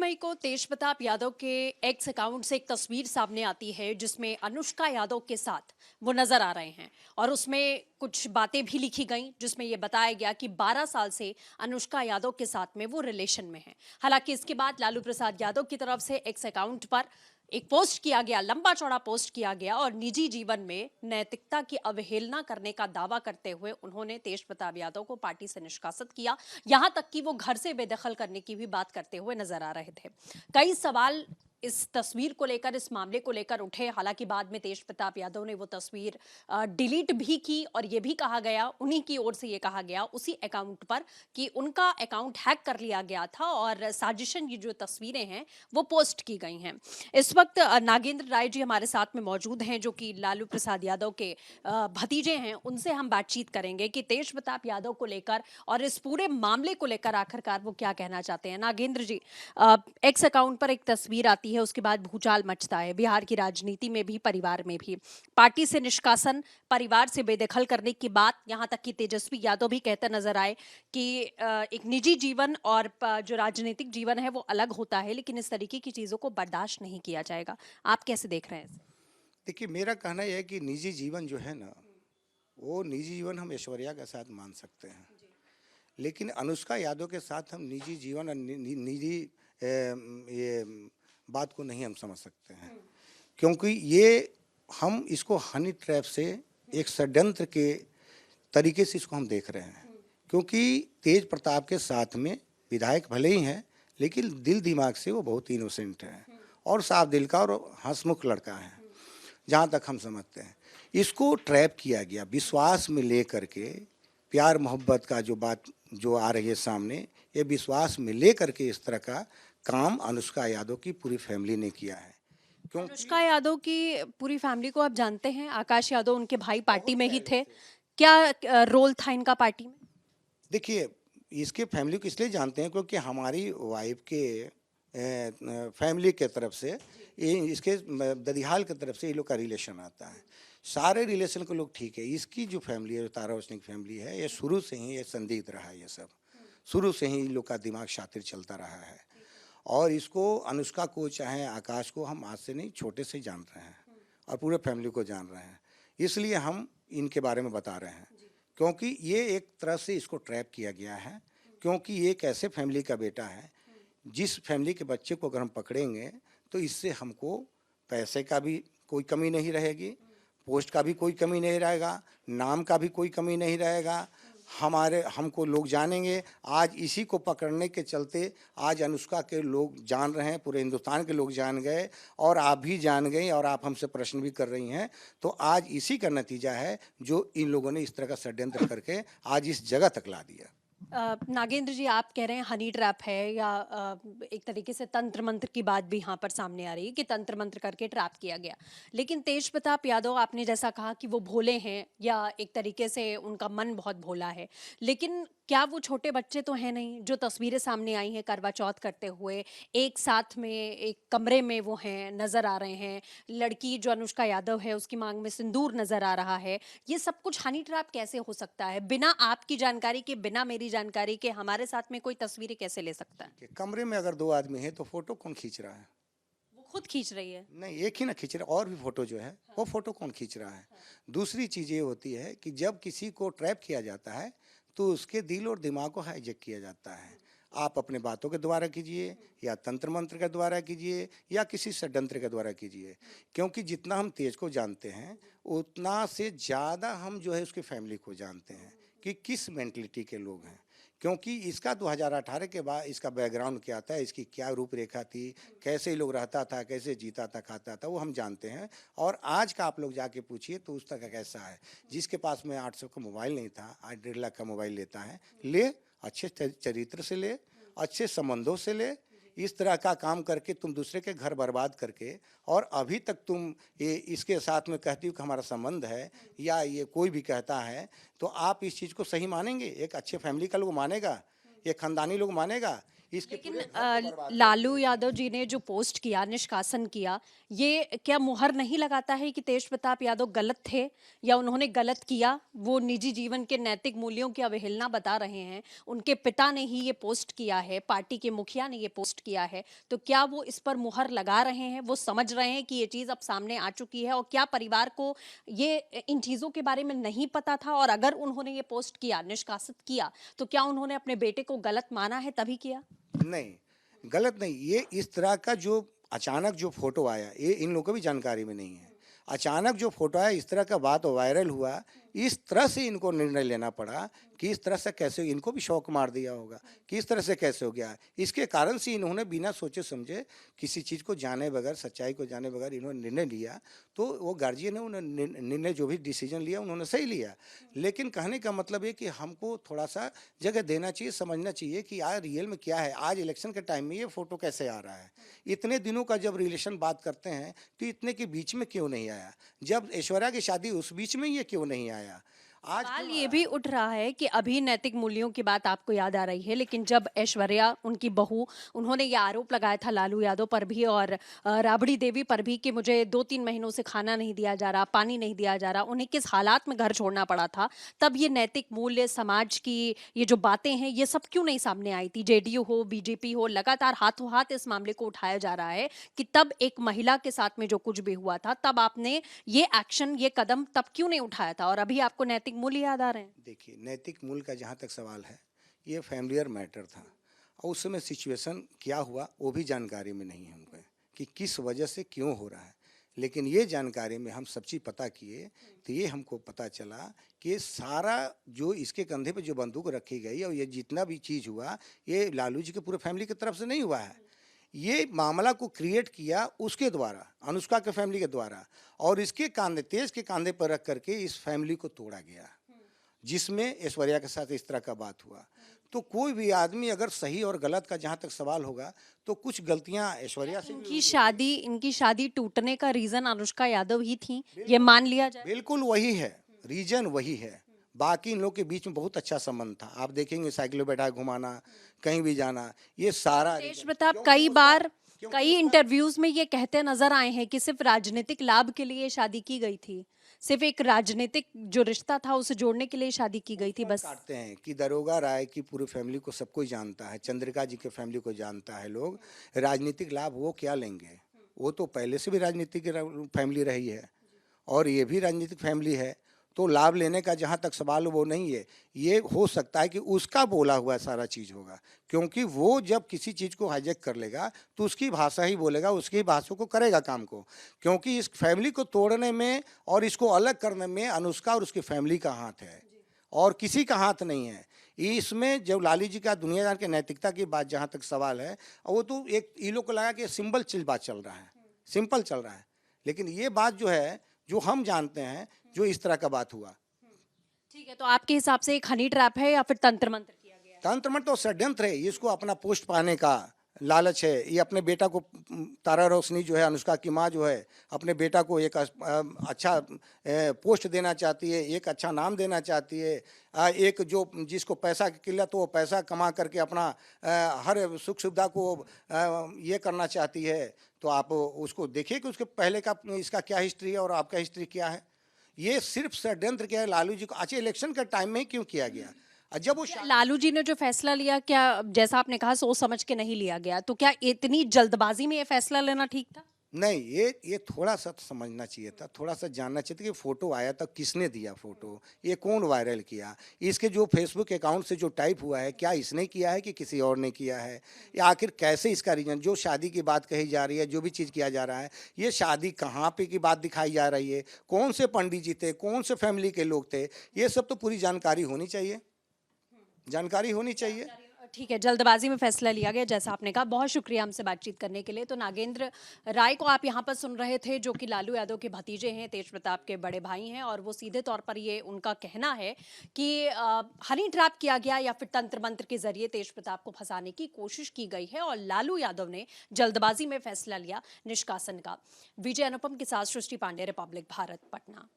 मई को तेज प्रताप यादव के x account से एक तस्वीर सामने आती है जिसमें अनुष्का यादव के साथ वो नजर आ रहे हैं और उसमें कुछ बातें भी लिखी गई जिसमें ये बताया गया कि 12 साल से अनुष्का यादव के साथ में वो रिलेशन में हैं। हालांकि इसके बाद लालू प्रसाद यादव की तरफ से एक्स अकाउंट पर एक पोस्ट किया गया, लंबा चौड़ा पोस्ट किया गया और निजी जीवन में नैतिकता की अवहेलना करने का दावा करते हुए उन्होंने तेज प्रताप यादव को पार्टी से निष्कासित किया। यहां तक कि वो घर से बेदखल करने की भी बात करते हुए नजर आ रहे थे। कई सवाल इस तस्वीर को लेकर, इस मामले को लेकर उठे। हालांकि बाद में तेज प्रताप यादव ने वो तस्वीर डिलीट भी की और ये भी कहा गया, उन्हीं की ओर से ये कहा गया उसी अकाउंट पर, कि उनका अकाउंट हैक कर लिया गया था और साजिशन की जो तस्वीरें हैं वो पोस्ट की गई हैं। इस वक्त नागेंद्र राय जी हमारे साथ में मौजूद हैं जो कि लालू प्रसाद यादव के भतीजे हैं। उनसे हम बातचीत करेंगे कि तेज प्रताप यादव को लेकर और इस पूरे मामले को लेकर आखिरकार वो क्या कहना चाहते हैं। नागेंद्र जी, एक्स अकाउंट पर एक तस्वीर आती है, उसके बाद भूचाल मचता है बिहार की राजनीति में भी, परिवार में भी। पार्टी से निष्कासन, परिवार से बेदखल करने की बात, यहां तक कि तेजस्वी यादव भी कहते नजर आए कि एक निजी जीवन और जो राजनीतिक जीवन है वो अलग होता है, लेकिन इस तरीके की चीजों को बर्दाश्त नहीं किया जाएगा। आप कैसे देख रहे हैं? देखिए, मेरा कहना यह है कि निजी जीवन जो है ना, वो निजी जीवन हम ऐश्वर्या के साथ मान सकते हैं, लेकिन अनुष्का यादव के साथ हम निजी जीवन और निजी ये बात को नहीं हम समझ सकते हैं, क्योंकि ये हम इसको हनी ट्रैप से एक षड्यंत्र के तरीके से इसको हम देख रहे हैं। क्योंकि तेज प्रताप के साथ में विधायक भले ही हैं, लेकिन दिल दिमाग से वो बहुत इनोसेंट है और साफ दिल का और हंसमुख लड़का है, जहाँ तक हम समझते हैं। इसको ट्रैप किया गया विश्वास में ले करके, प्यार मोहब्बत का जो बात जो आ रही है सामने, ये विश्वास में ले करके इस तरह का काम अनुष्का यादव की पूरी फैमिली ने किया है। अनुष्का यादव की पूरी फैमिली को आप जानते हैं? आकाश यादव उनके भाई पार्टी में ही थे। क्या रोल था इनका पार्टी में? देखिए, इसके फैमिली को इसलिए जानते हैं क्योंकि हमारी वाइफ के फैमिली के तरफ से ये इसके ददिहाल की तरफ से ये लोग का रिलेशन आता है। सारे रिलेशन को लोग ठीक है। इसकी जो फैमिली है, जो तारा वसनिक फैमिली है, ये शुरू से ही ये संदिग्ध रहा है। ये सब शुरू से ही इन लोग का दिमाग शातिर चलता रहा है और इसको, अनुष्का को चाहे आकाश को, हम आज से नहीं छोटे से जान रहे हैं और पूरे फैमिली को जान रहे हैं। इसलिए हम इनके बारे में बता रहे हैं, क्योंकि ये एक तरह से इसको ट्रैप किया गया है। क्योंकि ये एक ऐसे फैमिली का बेटा है, जिस फैमिली के बच्चे को अगर हम पकड़ेंगे तो इससे हमको पैसे का भी कोई कमी नहीं रहेगी, पोस्ट का भी कोई कमी नहीं रहेगा, नाम का भी कोई कमी नहीं रहेगा। हमको लोग जानेंगे। आज इसी को पकड़ने के चलते आज अनुष्का के लोग जान रहे हैं, पूरे हिंदुस्तान के लोग जान गए और आप भी जान गई और आप हमसे प्रश्न भी कर रही हैं। तो आज इसी का नतीजा है जो इन लोगों ने इस तरह का षड्यंत्र करके आज इस जगह तक ला दिया। नागेंद्र जी, आप कह रहे हैं हनी ट्रैप है या एक तरीके से तंत्र मंत्र की बात भी यहाँ पर सामने आ रही है कि तंत्र मंत्र करके ट्रैप किया गया। लेकिन तेज प्रताप यादव, आपने जैसा कहा कि वो भोले हैं या एक तरीके से उनका मन बहुत भोला है, लेकिन क्या वो छोटे बच्चे तो हैं नहीं? जो तस्वीरें सामने आई हैं करवा चौथ करते हुए एक साथ में एक कमरे में वो हैं, नजर आ रहे हैं। लड़की जो अनुष्का यादव है उसकी मांग में सिंदूर नजर आ रहा है। ये सब कुछ हनी ट्रैप कैसे हो सकता है? बिना आपकी जानकारी के, बिना मेरी जानकारी के हमारे साथ में कोई तस्वीरें कैसे ले सकता है? कि कमरे में अगर दो आदमी हैं तो फोटो कौन खींच रहा है? वो खुद खींच रही है। नहीं, एक ही ना खींच रहा, और भी फोटो जो है वो फोटो कौन खींच रहा है? दूसरी चीज़ ये होती है कि जब किसी को ट्रैप किया जाता है तो उसके दिल और दिमाग को हाईजैक किया जाता है। आप अपने बातों के द्वारा कीजिए या तंत्र मंत्र के द्वारा कीजिए या किसी षड्यंत्र के द्वारा कीजिए, क्योंकि जितना हम तेज को जानते हैं उतना से ज़्यादा हम जो है उसकी फैमिली को जानते हैं कि किस मेंटलिटी के लोग हैं। क्योंकि इसका 2018 के बाद इसका बैकग्राउंड क्या था, इसकी क्या रूपरेखा थी, कैसे लोग रहता था, कैसे जीता था, खाता था, वो हम जानते हैं। और आज का आप लोग जाके पूछिए तो उस तरह कैसा है। जिसके पास में 800 का मोबाइल नहीं था, आज 1.5 लाख का मोबाइल लेता है। ले, अच्छे चरित्र से ले, अच्छे संबंधों से ले। इस तरह का काम करके तुम दूसरे के घर बर्बाद करके, और अभी तक तुम ये इसके साथ में कहती हो कि हमारा संबंध है, या ये कोई भी कहता है, तो आप इस चीज़ को सही मानेंगे? एक अच्छे फैमिली का लोग मानेगा, एक ख़ानदानी लोग मानेगा? इसके लेकिन पूरे घर को बर्बाद कर लालू यादव जी ने जो पोस्ट किया, निष्कासन किया, ये क्या मुहर नहीं लगाता है कि तेज प्रताप यादव गलत थे या उन्होंने गलत किया? वो निजी जीवन के नैतिक मूल्यों की अवहेलना बता रहे हैं, उनके पिता ने ही ये पोस्ट किया है, पार्टी के मुखिया ने ये पोस्ट किया है, तो क्या वो इस पर मुहर लगा रहे हैं? वो समझ रहे हैं कि ये चीज अब सामने आ चुकी है, और क्या परिवार को ये इन चीजों के बारे में नहीं पता था? और अगर उन्होंने ये पोस्ट किया, निष्कासित किया, तो क्या उन्होंने अपने बेटे को गलत माना है तभी किया? नहीं, गलत नहीं। ये इस तरह का जो अचानक जो फ़ोटो आया, ये इन लोगों को भी जानकारी में नहीं है। अचानक जो फ़ोटो आया, इस तरह का बात वायरल हुआ, इस तरह से इनको निर्णय लेना पड़ा कि इस तरह से कैसे, इनको भी शौक मार दिया होगा कि इस तरह से कैसे हो गया। इसके कारण से इन्होंने बिना सोचे समझे, किसी चीज़ को जाने बगैर, सच्चाई को जाने बगैर इन्होंने निर्णय लिया। तो वो गार्जियन ने उन्होंने निर्णय जो भी डिसीजन लिया उन्होंने सही लिया। लेकिन कहने का मतलब है कि हमको थोड़ा-सा जगह देना चाहिए, समझना चाहिए कि यार रियल में क्या है। आज इलेक्शन के टाइम में ये फ़ोटो कैसे आ रहा है? इतने दिनों का जब रिलेशन बात करते हैं, तो इतने के बीच में क्यों नहीं आया? जब ऐश्वर्या की शादी उस बीच में ये क्यों नहीं आया? आज सवाल क्यों ये आया? भी उठ रहा है कि अभी नैतिक मूल्यों की बात आपको याद आ रही है, लेकिन जब ऐश्वर्या, उनकी बहू, उन्होंने ये आरोप लगाया था लालू यादव पर भी और राबड़ी देवी पर भी कि मुझे 2-3 महीनों से खाना नहीं दिया जा रहा, पानी नहीं दिया जा रहा, उन्हें किस हालात में घर छोड़ना पड़ा था, तब ये नैतिक मूल्य, समाज की ये जो बातें हैं, ये सब क्यों नहीं सामने आई थी? जेडीयू हो, बीजेपी हो, लगातार हाथों हाथ इस मामले को उठाया जा रहा है कि तब एक महिला के साथ में जो कुछ भी हुआ था, तब आपने ये एक्शन, ये कदम तब क्यों नहीं उठाया था, और अभी आपको नैतिक मूल्य याद आ रहे हैं? देखिए, नैतिक मूल्य का जहाँ तक सवाल है, ये फैमिलियर मैटर था और उस समय सिचुएशन क्या हुआ वो भी जानकारी में नहीं है हमको कि किस वजह से क्यों हो रहा है। लेकिन ये जानकारी में हम सब चीज़ पता किए तो ये हमको पता चला कि ये सारा जो इसके कंधे पे जो बंदूक रखी गई और ये जितना भी चीज़ हुआ, ये लालू जी के पूरे फैमिली की तरफ से नहीं हुआ है। ये मामला को क्रिएट किया उसके द्वारा, अनुष्का के फैमिली के द्वारा, और इसके कांधे, तेज के कांधे पर रख करके इस फैमिली को तोड़ा गया, जिसमें ऐश्वर्या के साथ इस तरह का बात हुआ। तो कोई भी आदमी अगर सही और गलत का जहाँ तक सवाल होगा, तो कुछ गलतियाँ ऐश्वर्या से भी इनकी शादी टूटने का रीजन अनुष्का यादव ही थी, ये मान लिया जाए? बिल्कुल वही है, रीजन वही है। बाकी इन लोग के बीच में बहुत अच्छा संबंध था। आप देखेंगे साइकिल पे बैठा घुमाना, कहीं भी जाना, ये सारा तेज रीजन। प्रताप क्योंकि कई उसका- बार, क्योंकि कई उसका- इंटरव्यूज में ये कहते नजर आए हैं कि सिर्फ राजनीतिक लाभ के लिए शादी की गई थी, सिर्फ एक राजनीतिक जो रिश्ता था उसे जोड़ने के लिए शादी की गई थी बस। काटते हैं कि दरोगा राय की पूरी फैमिली को सब कोई जानता है, चंद्रिका जी के फैमिली को जानता है लोग। राजनीतिक लाभ वो क्या लेंगे? वो तो पहले से भी राजनीतिक फैमिली रही है और ये भी राजनीतिक फैमिली है। तो लाभ लेने का जहाँ तक सवाल वो नहीं है। ये हो सकता है कि उसका बोला हुआ सारा चीज़ होगा, क्योंकि वो जब किसी चीज़ को हाईजैक कर लेगा तो उसकी भाषा ही बोलेगा, उसकी भाषा को करेगा काम को। क्योंकि इस फैमिली को तोड़ने में और इसको अलग करने में अनुष्का और उसकी फैमिली का हाथ है और किसी का हाथ नहीं है इसमें। जब लाली जी का दुनियादार के नैतिकता की बात जहाँ तक सवाल है, वो तो एक ये लोग को लगा कि सिंपल चीज बात चल रहा है, सिंपल चल रहा है। लेकिन ये बात जो है, जो हम जानते हैं, जो इस तरह का बात हुआ, ठीक है, तो आपके हिसाब से एक हनी ट्रैप है या फिर तंत्र मंत्र किया गया है? तंत्र मंत्र तो षड्यंत्र है। इसको अपना पोस्ट पाने का लालच है। ये अपने बेटा को, तारा रोशनी जो है, अनुष्का की माँ जो है, अपने बेटा को एक अच्छा पोस्ट देना चाहती है, एक अच्छा नाम देना चाहती है। एक जो जिसको पैसा की किल्लत हो, वो पैसा कमा करके अपना हर सुख सुविधा को ये करना चाहती है। तो आप उसको देखिए कि उसके पहले का इसका क्या हिस्ट्री है और आपका हिस्ट्री क्या है। ये सिर्फ षड्यंत्र क्या है लालू जी को अच्छा इलेक्शन के टाइम में ही क्यों किया गया? जब वो लालू जी ने जो फैसला लिया, क्या जैसा आपने कहा सोच समझ के नहीं लिया गया, तो क्या इतनी जल्दबाजी में ये फैसला लेना ठीक था? नहीं, ये थोड़ा सा समझना चाहिए था, थोड़ा सा जानना चाहिए था कि फ़ोटो आया था, किसने दिया फ़ोटो, ये कौन वायरल किया, इसके जो फेसबुक अकाउंट से जो टाइप हुआ है, क्या इसने किया है कि किसी और ने किया है, या आखिर कैसे इसका रीजन, जो शादी की बात कही जा रही है, जो भी चीज़ किया जा रहा है, ये शादी कहाँ पे की बात दिखाई जा रही है, कौन से पंडित जी थे, कौन से फैमिली के लोग थे, ये सब तो पूरी जानकारी होनी चाहिए, जानकारी होनी चाहिए। ठीक है, जल्दबाजी में फैसला लिया गया जैसा आपने कहा। बहुत शुक्रिया हमसे बातचीत करने के लिए। तो नागेंद्र राय को आप यहाँ पर सुन रहे थे, जो कि लालू यादव के भतीजे हैं, तेज प्रताप के बड़े भाई हैं, और वो सीधे तौर पर ये उनका कहना है कि हनी ट्रैप किया गया या फिर तंत्र मंत्र के जरिए तेज प्रताप को फंसाने की कोशिश की गई है और लालू यादव ने जल्दबाजी में फैसला लिया निष्कासन का। विजय अनुपम के साथ सृष्टि पांडे, रिपब्लिक भारत, पटना।